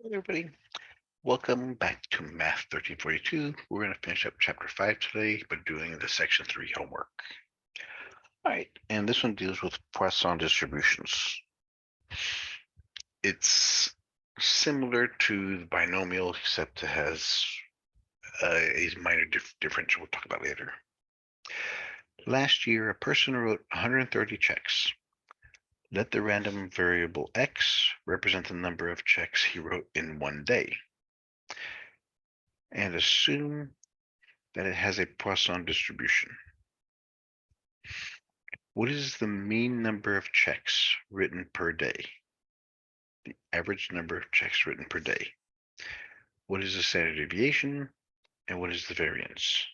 Hey everybody, welcome back to Math 1342. We're going to finish up Chapter 5 today, but doing the Section 3 homework. All right, and this one deals with Poisson distributions. It's similar to the binomial, except it has a minor difference we'll talk about later. Last year, a person wrote 130 checks. Let the random variable x represent the number of checks he wrote in one day, and assume that it has a Poisson distribution. What is the mean number of checks written per day? The average number of checks written per day. What is the standard deviation? And what is the variance?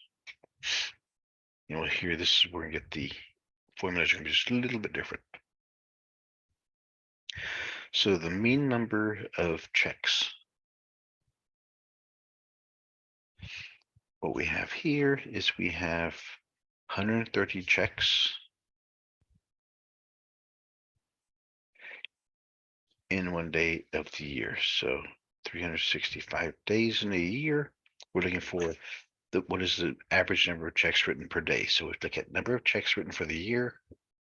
Here, this is where we get the formulas are going to be just a little bit different. So the mean number of checks. What we have here is we have 130 checks in one day of the year. So 365 days in a year. We're looking for what is the average number of checks written per day. So we look at number of checks written for the year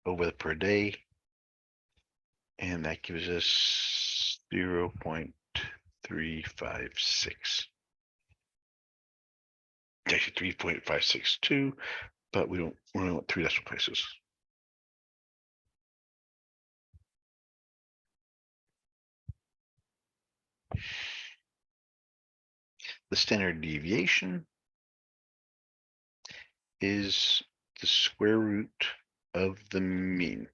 over the per day, and that gives us 0.356. Actually 3.562, but we only want 3 decimal places. The standard deviation is the square root of the mean,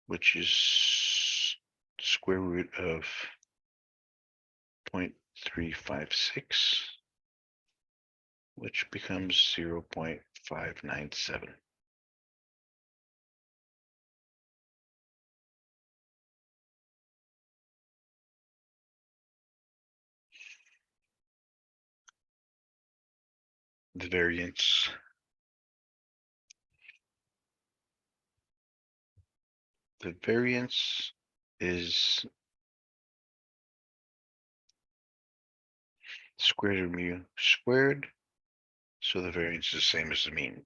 which is the square root of 0.356, which becomes 0.597. The variance is square root of mu squared, so the variance is the same as the mean.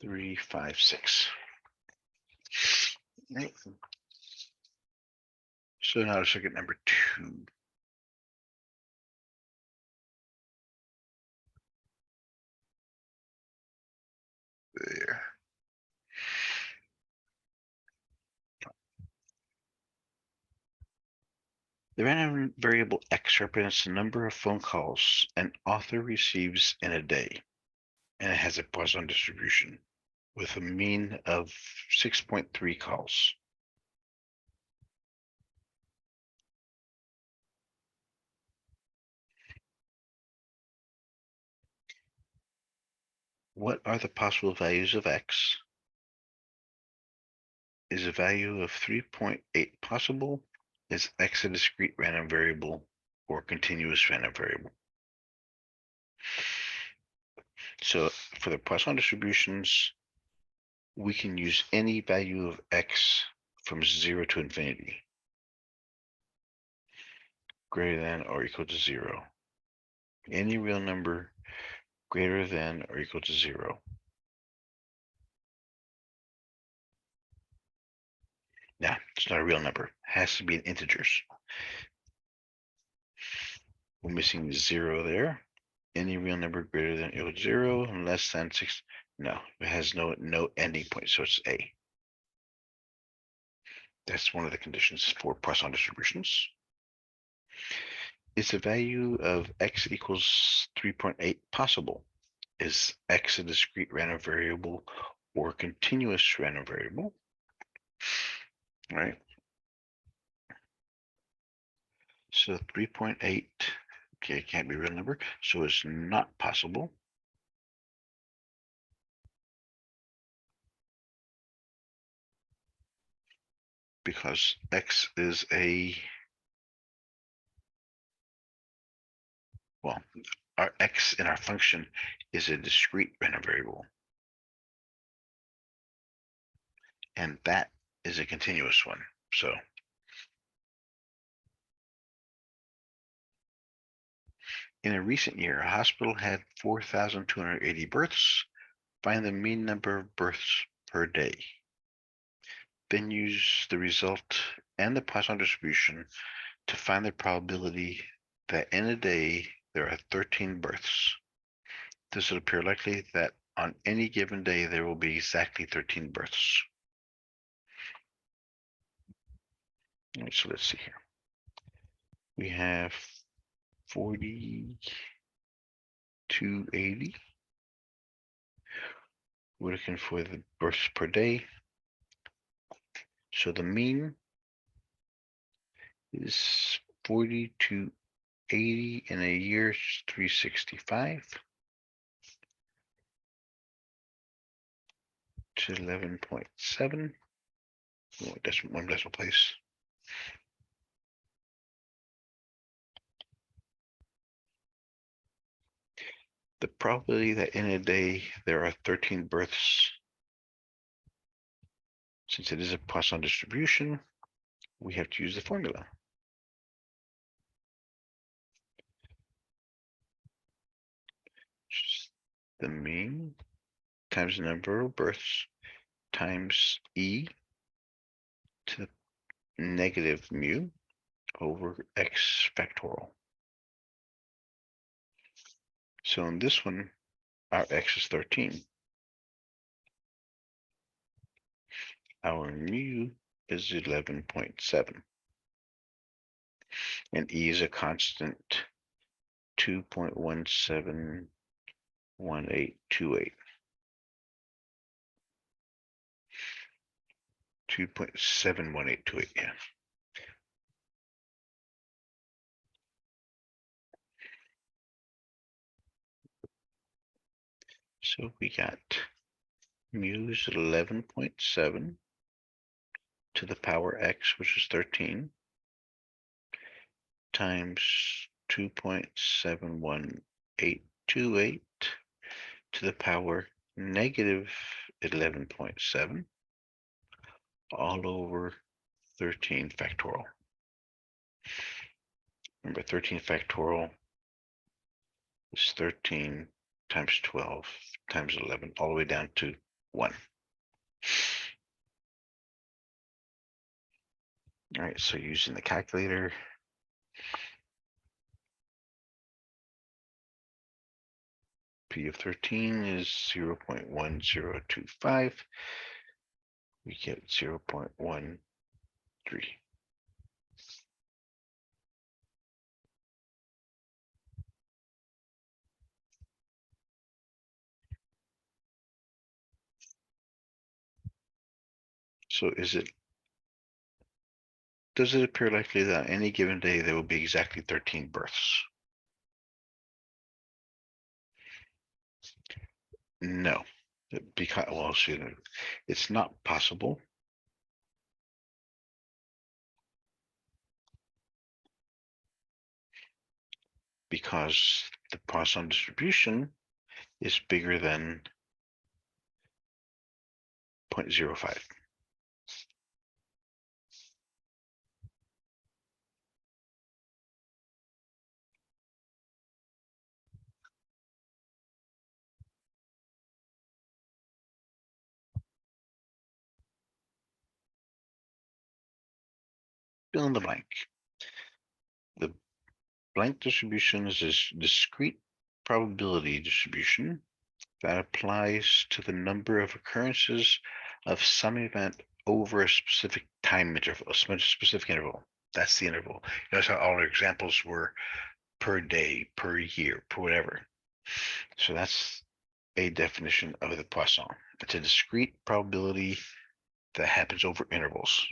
Three, 5, 6. Right. So now let's look at number 2. There. The random variable x represents the number of phone calls an author receives in a day, and it has a Poisson distribution with a mean of 6.3 calls. What are the possible values of x? Is a value of 3.8 possible? Is x a discrete random variable or continuous random variable? So for the Poisson distributions, we can use any value of x from 0 to infinity, greater than or equal to 0. Any real number greater than or equal to 0. Now, it's not a real number. It has to be in integers. We're missing 0 there. Any real number greater than or equal to 0 and less than 6. No, it has no ending point, so it's A. That's one of the conditions for Poisson distributions. Is the value of x equals 3.8 possible? Is x a discrete random variable or continuous random variable? Right. So 3.8, okay, it can't be a real number, so it's not possible. Because x is our x in our function is a discrete random variable. and that is a continuous one. So in a recent year, a hospital had 4,280 births. Find the mean number of births per day. Then use the result and the Poisson distribution to find the probability that in a day there are 13 births. Does it appear likely that on any given day there will be exactly 13 births? All right, so let's see here. We have 4,280. We're looking for the births per day. So the mean is 4,280 in a year, 365 to 11.7. One decimal place. The probability that in a day there are 13 births, since it is a Poisson distribution, we have to use the formula. Just the mean times the number of births times E to the negative mu over X factorial. So in this one, our X is 13. Our mu is 11.7. And E is a constant 2.171828. 2.71828, yeah. So we got mu is 11.7 to the power X, which is 13, times 2.71828 to the power negative 11.7 all over 13 factorial. Remember, 13 factorial is 13 times 12 times 11, all the way down to 1. All right, so using the calculator, P of 13 is 0.1025. We get 0.13. So does it appear likely that on any given day there will be exactly 13 births? No, because, well, it's not possible because the Poisson distribution is bigger than 0.05. Fill in the blank. The blank distribution is a discrete probability distribution that applies to the number of occurrences of some event over a specific time interval, a specific interval. That's the interval. Notice how all our examples were per day, per year, per whatever. So that's a definition of the Poisson. It's a discrete probability that happens over intervals.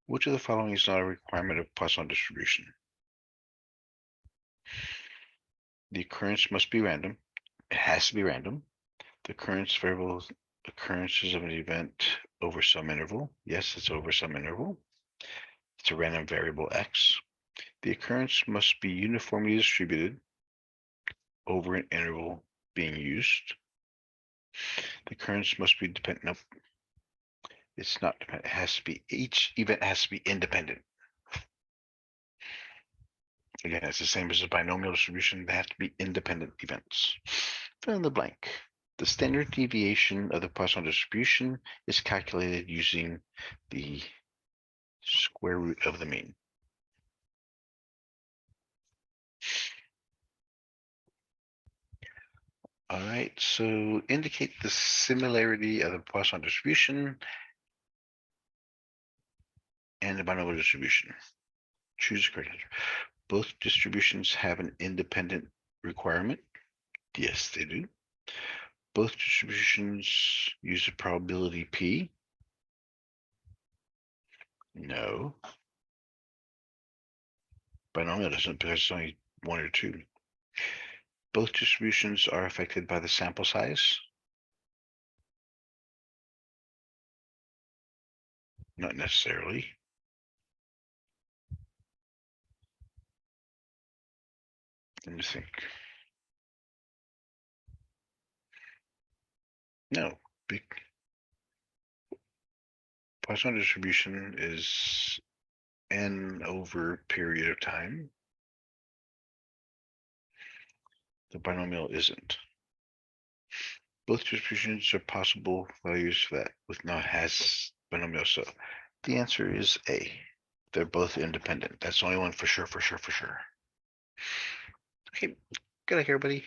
Which of the following is not a requirement of Poisson distribution? The occurrence must be random. It has to be random. The occurrence variable occurrences of an event over some interval. Yes, it's over some interval. It's a random variable X. The occurrence must be uniformly distributed over an interval being used. The occurrence must be dependent. Nope. It's not dependent. It has to be, each event has to be independent. Again, it's the same as a binomial distribution. They have to be independent events. Fill in the blank. The standard deviation of the Poisson distribution is calculated using the square root of the mean. All right, so indicate the similarity of the Poisson distribution and the binomial distribution. Choose the correct answer. Both distributions have an independent requirement. Yes, they do. Both distributions use a probability P. No. Binomial doesn't because it's only one or two. Both distributions are affected by the sample size. Not necessarily. Let me think. No. Big Poisson distribution is n over period of time. The binomial isn't. Both distributions are possible values for that with no has binomial. So the answer is A. They're both independent. That's the only one for sure, for sure, for sure. Okay, good luck, everybody.